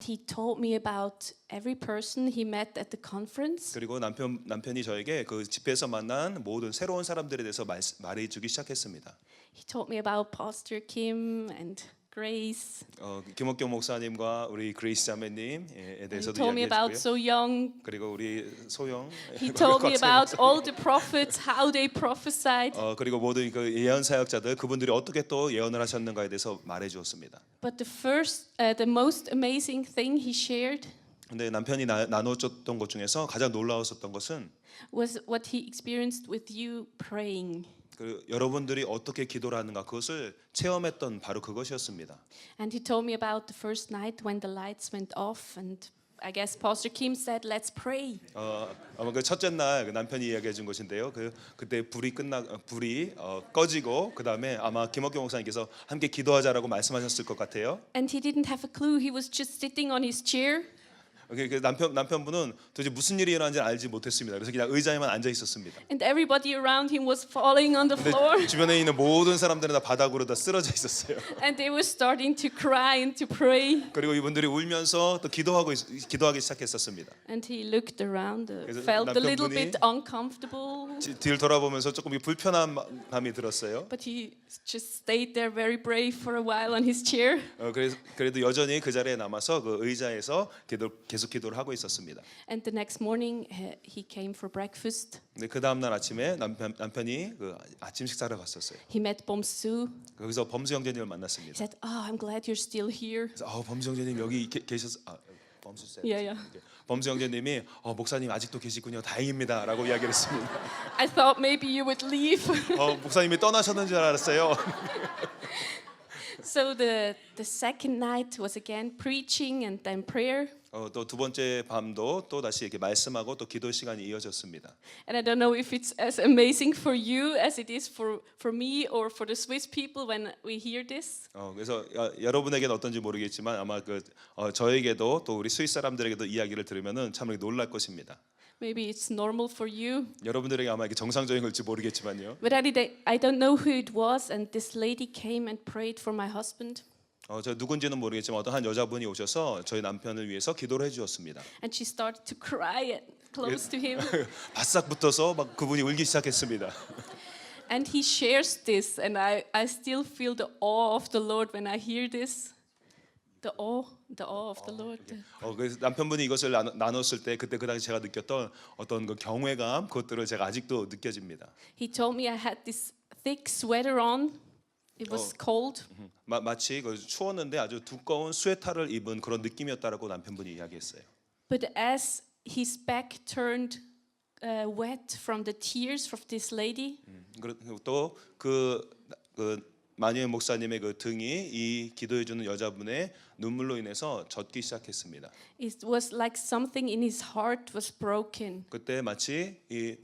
He told me about every person he met at the conference. 그리고 남편이 저에게 그 집회에서 만난 모든 새로운 사람들에 대해서 말해주기 시작했습니다. He told me about Pastor Kim and Grace. 김옥경 목사님과 우리 그레이스 자매님에 He 대해서도 told me about 이야기했고요. So Young. 그리고 우리 소영. He told me about all the prophets, how they prophesied. 그리고 모든 그 예언 사역자들 그분들이 어떻게 또 예언을 하셨는가에 대해서 말해주었습니다. But the most amazing thing he shared 근데 남편이 나눠줬던 것 중에서 가장 놀라웠었던 것은 was what he experienced with you praying. 그 여러분들이 어떻게 기도를 하는가 그것을 체험했던 바로 그것이었습니다. And he told me about the first night when the lights went off, and I guess Pastor Kim said, "Let's pray." 아마 그 첫째 날 그 남편이 이야기해 준 것인데요. 그때 불이 꺼지고 그 다음에 아마 김옥경 목사님께서 함께 기도하자라고 말씀하셨을 것 같아요. And he didn't have a clue. He was just sitting on his chair. 그 남편분은 도대체 무슨 일이 일어난지 알지 못했습니다. 그래서 그냥 의자에만 앉아 있었습니다. And everybody around him was falling on the floor. 주변에 있는 모든 사람들은 다 바닥으로 다 쓰러져 있었어요. And they were starting to cry and to pray. 그리고 이분들이 울면서 또 기도하기 시작했었습니다. And he looked around, 그래서 felt a little 남편분이 bit uncomfortable. 뒤를 돌아보면서 조금 불편함이 들었어요. But he just stayed there very brave for a while on his chair. 그래도 여전히 그 자리에 남아서 그 의자에서 계속 기도를 하고 있었습니다. And the next morning he came for breakfast. 근데 그 다음 날 아침에 남편이 그 아침 식사를 갔었어요. He met Bomsu. 거기서 범수 형제님을 He 만났습니다. said, "Oh, I'm glad you're still here." 그래서 범수 형제님 여기 계셔서 범수 쌤. Yeah. 범수 형제님이 목사님 아직도 계시군요. 다행입니다라고 이야기를 했습니다. I thought maybe you would leave. 목사님이 떠나셨는 줄 알았어요. So the second night was again preaching and then prayer. 또 두 번째 밤도 또 다시 이렇게 말씀하고 또 기도 시간이 이어졌습니다. And I don't know if it's as amazing for you as it is for me or for the Swiss people when we hear this. 그래서 여러분에게는 어떤지 모르겠지만 아마 저에게도 또 우리 스위스 사람들에게도 이야기를 들으면은 참 놀랄 것입니다. Maybe it's normal for you. 여러분들에게 아마 이게 정상적인 걸지 모르겠지만요. But I don't know who it was, and this lady came and prayed for my husband. 저 누군지는 모르겠지만 어떤 한 여자분이 오셔서 저희 남편을 위해서 기도를 해주었습니다. And she started to cry close to him. 바싹 붙어서 막 그분이 울기 시작했습니다. And he shares this, and I still feel the awe of the Lord when I hear this. The awe of the Lord. 그래서 남편분이 이것을 나눴을 때 그때 그 당시 제가 느꼈던 어떤 그 경외감 그것들을 제가 아직도 느껴집니다. He told me I had this thick sweater on. It was cold. 마치 추웠는데 아주 두꺼운 스웨터를 입은 그런 느낌이었다라고 남편분이 이야기했어요. But as his back turned wet from the tears of this lady, 그리고 또 마니엘 목사님의 그 등이 이 기도해주는 여자분의 눈물로 인해서 젖기 시작했습니다. it was like something in his heart was broken. 그때 마치 이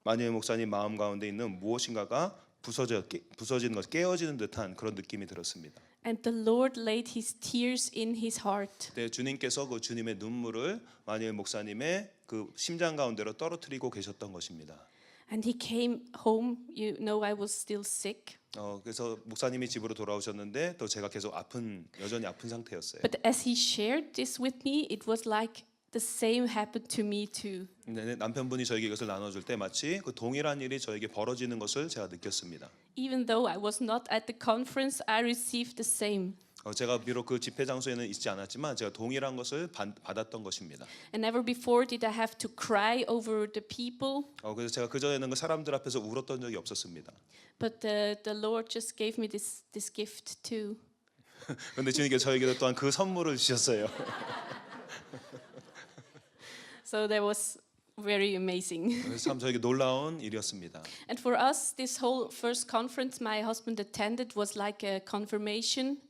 마니엘 목사님 마음 가운데 있는 무엇인가가 부서지는 것, 깨어지는 듯한 그런 느낌이 들었습니다. And the Lord laid his tears in his heart. 그때 주님께서 그 주님의 눈물을 마니엘 목사님의 그 심장 가운데로 떨어뜨리고 계셨던 것입니다. And he came home. You know, I was still sick. 그래서 목사님이 집으로 돌아오셨는데 또 제가 계속 여전히 아픈 상태였어요. But as he shared this with me, it was like the same happened to me too. 근데 남편분이 저에게 이것을 나눠줄 때 마치 그 동일한 일이 저에게 벌어지는 것을 제가 느꼈습니다. Even though I was not at the conference, I received the same. 제가 비록 그 집회 장소에는 있지 않았지만 제가 동일한 것을 받았던 것입니다. And never before did I have to cry over the people. 그래서 제가 그 전에는 그 사람들 앞에서 울었던 적이 없었습니다. But the Lord just gave me this gift too. 그런데 주님께서 저에게도 또한 그 선물을 주셨어요. So that was very amazing. 그래서 참 저에게 놀라운 일이었습니다. And for us, this whole first conference my husband attended was like a confirmation.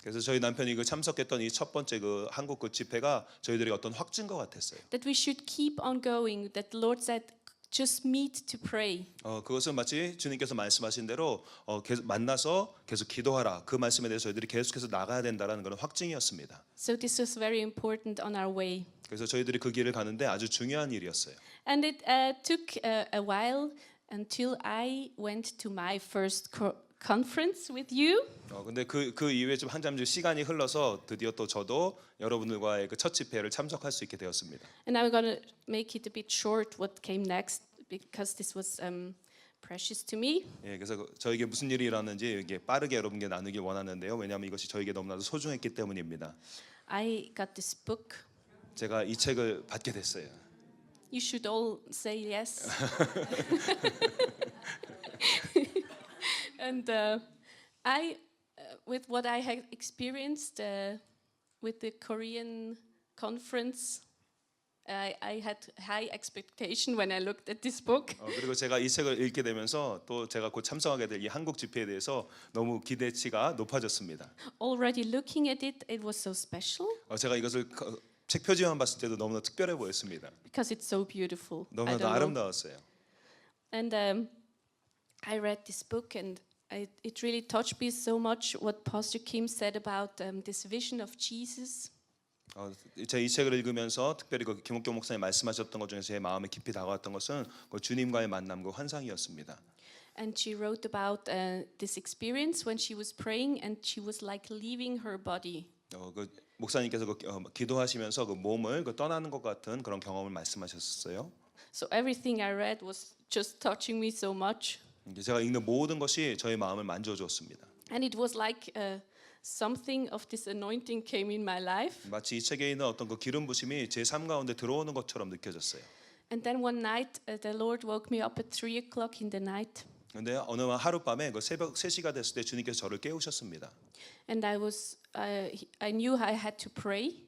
그래서 저희 남편이 그 참석했던 이 첫 번째 그 한국 그 집회가 저희들에게 어떤 확증과 같았어요. That we should keep on going. That the Lord said, just meet to pray. 그것은 마치 주님께서 말씀하신 대로 계속 만나서 계속 기도하라. 그 말씀에 대해서 저희들이 계속해서 나가야 된다라는 그런 확증이었습니다. So this was very important on our way. 그래서 저희들이 그 길을 가는데 아주 중요한 일이었어요. And it took a while until I went to my first conference with you. 근데 그 이후에 좀 한참 시간이 흘러서 드디어 또 저도 여러분들과의 그 첫 집회를 참석할 수 있게 되었습니다. And I'm going to make it a bit short what came next because this was precious to me. 예, 그래서 저에게 무슨 일이 일어났는지 이게 빠르게 여러분께 나누길 원하는데요. 왜냐하면 이것이 저에게 너무나도 소중했기 때문입니다. I got this book. 제가 이 책을 받게 됐어요. You should all say yes. And with what I had experienced with the Korean conference, I had high expectation when I looked at this book. 그리고 제가 이 책을 읽게 되면서 또 제가 곧 참석하게 될 이 한국 집회에 대해서 너무 기대치가 높아졌습니다. Already looking at it, it was so special 제가 이것을 책 표지만 봤을 때도 너무나 특별해 보였습니다. because it's so beautiful. I 너무나도 don't know. 아름다웠어요. And I read this book, and it really touched me so much what Pastor Kim said about this vision of Jesus. 제가 이 책을 읽으면서 특별히 그 김옥경 목사님 말씀하셨던 것 중에 제 마음에 깊이 다가왔던 것은 그 주님과의 만남, 그 환상이었습니다. And she wrote about this experience when she was praying, and she was like leaving her body. 그 목사님께서 기도하시면서 그 몸을 떠나는 것 같은 그런 경험을 말씀하셨어요. So everything I read was just touching me so much. 제가 읽는 모든 것이 저의 마음을 만져주었습니다. And it was like something of this anointing came in my life. 마치 이 책에 있는 어떤 그 기름 부심이 제 삶 가운데 들어오는 것처럼 느껴졌어요. And then one night, the Lord woke me up at 3 o'clock in the night. 근데 어느 하룻밤에 그 새벽 3시가 됐을 때 주님께서 저를 깨우셨습니다. And I knew I had to pray.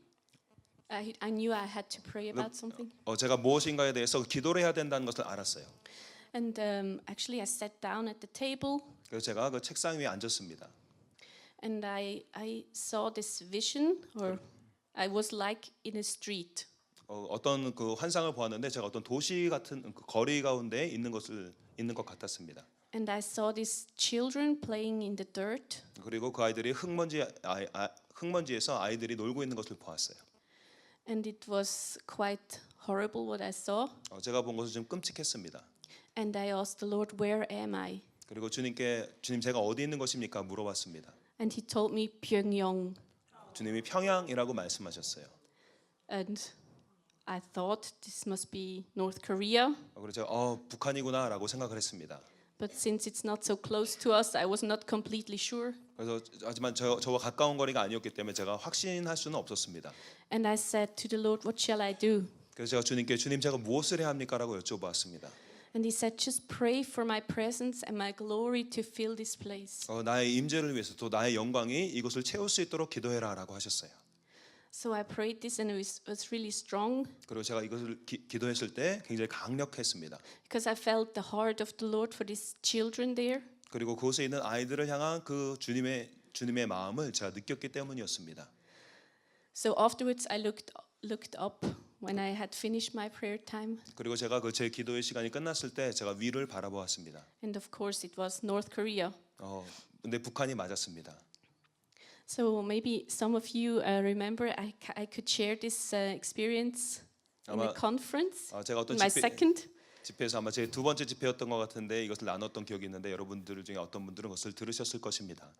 I knew I had to pray about something. 제가 무엇인가에 대해서 기도를 해야 된다는 것을 알았어요. And actually, I sat down at the table, 그래서 제가 그 책상 위에 앉았습니다. and I saw this vision, or I was like in a street. 어떤 그 환상을 보았는데 제가 어떤 도시 같은 그 거리 가운데 있는 것 같았습니다. And I saw these children playing in the dirt. 그리고 그 아이들이 흙먼지에서 아이들이 놀고 있는 것을 보았어요. And it was quite horrible what I saw. 제가 본 것은 좀 끔찍했습니다. And I asked the Lord, where am I? 그리고 주님 제가 어디 있는 것입니까? 물어봤습니다. And he told me Pyongyang. 주님이 평양이라고 말씀하셨어요. And I thought this must be North Korea. 그래서 제가 북한이구나라고 생각을 했습니다. But since it's not so close to us, I was not completely sure. 그래서 하지만 저와 가까운 거리가 아니었기 때문에 제가 확신할 수는 없었습니다. And I said to the Lord, what shall I do? 그래서 제가 주님께 주님 제가 무엇을 해야 합니까라고 여쭤보았습니다. And he said, just pray for my presence and my glory to fill this place. 나의 임재를 위해서 또 나의 영광이 이곳을 채울 수 있도록 기도해라라고 하셨어요. So I prayed this, and it was really strong 그리고 제가 이것을 기도했을 때 굉장히 강력했습니다. because I felt the heart of the Lord for these children there. 그리고 그곳에 있는 아이들을 향한 그 주님의 마음을 제가 느꼈기 때문이었습니다. So afterwards, I looked up when I had finished my prayer time. 그리고 제가 그 제 기도의 시간이 끝났을 때 제가 위를 바라보았습니다. And of course, it was North Korea. 근데 북한이 맞았습니다. So maybe some of you remember I could share this experience in a 아마, conference, 제가 어떤 my second. 집회에서 아마 제 두 번째 집회였던 것 같은데 이것을 나눴던 기억이 있는데 여러분들 중에 어떤 분들은 그것을 들으셨을 것입니다.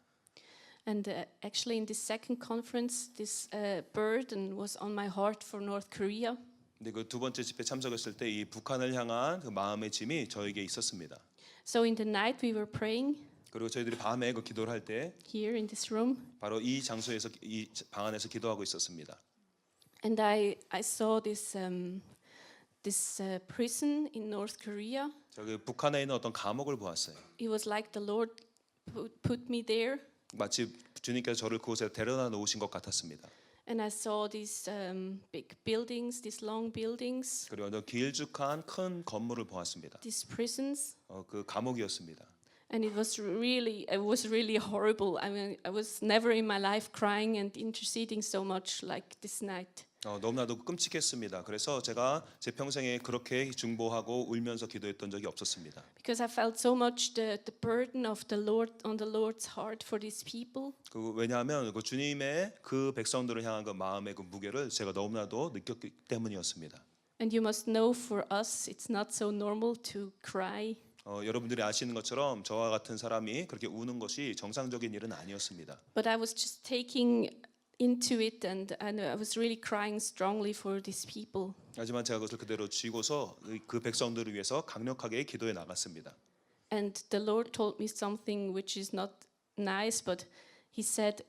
And actually in this second conference, this burden was on my heart for North Korea. 근데 그 두 번째 집회 참석했을 때 이 북한을 향한 그 마음의 짐이 저에게 있었습니다. So in the night we were praying 그리고 저희들이 밤에 그 기도를 할 때 here in this room, 바로 이 장소에서 이 방 안에서 기도하고 있었습니다. and I saw this prison in North Korea. 저기 북한에 있는 어떤 감옥을 보았어요. It was like the Lord put me there, 마치 주님께서 저를 그곳에 데려다 놓으신 것 같았습니다. and I saw these big buildings, these long buildings, 그리고 어떤 길쭉한 큰 건물을 보았습니다. these prisons. 그 감옥이었습니다. And it was really horrible. I mean, I was never in my life crying and interceding so much like this night. 너무나도 끔찍했습니다. 그래서 제가 제 평생에 그렇게 중보하고 울면서 기도했던 적이 없었습니다. Because I felt so much the burden of the Lord on the Lord's heart for these people. 왜냐하면 그 주님의 그 백성들을 향한 그 마음의 그 무게를 제가 너무나도 느꼈기 때문이었습니다. And you must know for us it's not so normal to cry. 여러분들이 아시는 것처럼 저와 같은 사람이 그렇게 우는 것이 정상적인 일은 아니었습니다. But I was just taking into it, and I was really crying strongly for these people. 하지만 제가 그것을 그대로 쥐고서 그 백성들을 위해서 강력하게 기도해 나갔습니다. And the Lord told me something which is not nice, but He said,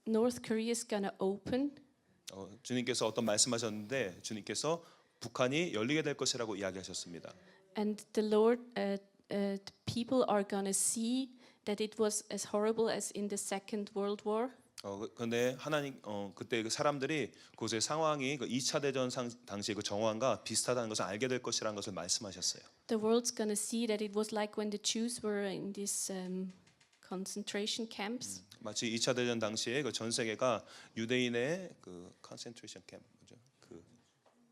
North Korea is gonna open, 주님께서 어떤 말씀하셨는데 주님께서 북한이 열리게 될 것이라고 이야기하셨습니다. and the Lord, the people are gonna see that it was as horrible as in the Second World War. 그런데 하나님 그때 그 사람들이 그곳의 상황이 그 2차 대전 당시의 그 정황과 비슷하다는 것을 알게 될 것이라는 것을 말씀하셨어요. The world's gonna see that it was like when the Jews were in these concentration camps. 마치 2차 대전 당시에 그 전 세계가 유대인의 그 컨센트레이션 캠프 뭐죠? 그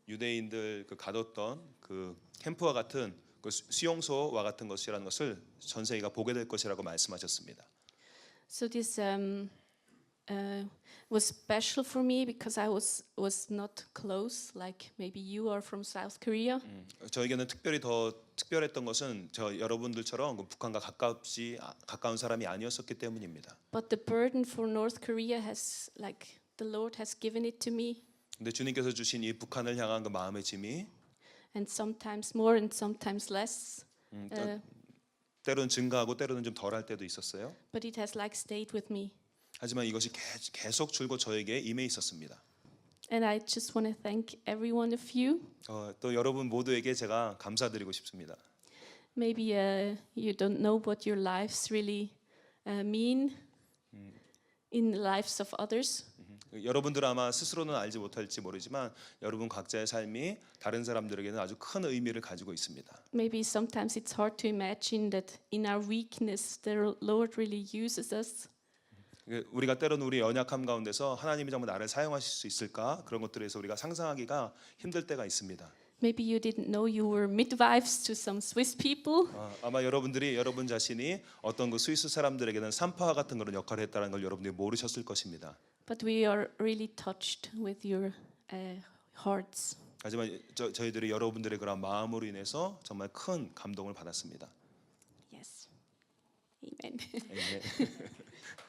유대인들 그 가뒀던 그 캠프와 같은 그 수용소와 같은 것이라는 것을 전 세계가 보게 될 것이라고 말씀하셨습니다. So this was special for me because I was not close, like maybe you are from South Korea. 저에게는 특별히 더 특별했던 것은 저 여러분들처럼 그 북한과 가까운 사람이 아니었었기 때문입니다. But the burden for North Korea has, like, the Lord has given it to me, 근데 주님께서 주신 이 북한을 향한 그 마음의 짐이 and sometimes more and sometimes less. 때로는 증가하고 때로는 좀 덜할 때도 있었어요. But it has like stayed with me. 하지만 이것이 계속 줄곧 저에게 임해 있었습니다. And I just want to thank every one of you. 또 여러분 모두에게 제가 감사드리고 싶습니다. Maybe you don't know what your lives really mean in the lives of others. 여러분들 아마 스스로는 알지 못할지 모르지만 여러분 각자의 삶이 다른 사람들에게는 아주 큰 의미를 가지고 있습니다. Maybe sometimes it's hard to imagine that in our weakness the Lord really uses us. 우리가 때로는 우리 연약함 가운데서 하나님이 정말 나를 사용하실 수 있을까? 그런 것들에서 우리가 상상하기가 힘들 때가 있습니다. Maybe you didn't know you were midwives to some Swiss people. 아마 여러분들이 여러분 자신이 어떤 그 스위스 사람들에게는 산파와 같은 그런 역할을 했다는 걸 여러분들이 모르셨을 것입니다. But we are really touched with your hearts. 하지만 저희들이 여러분들의 그런 마음으로 인해서 정말 큰 감동을 받았습니다. Yes. Amen. 아멘.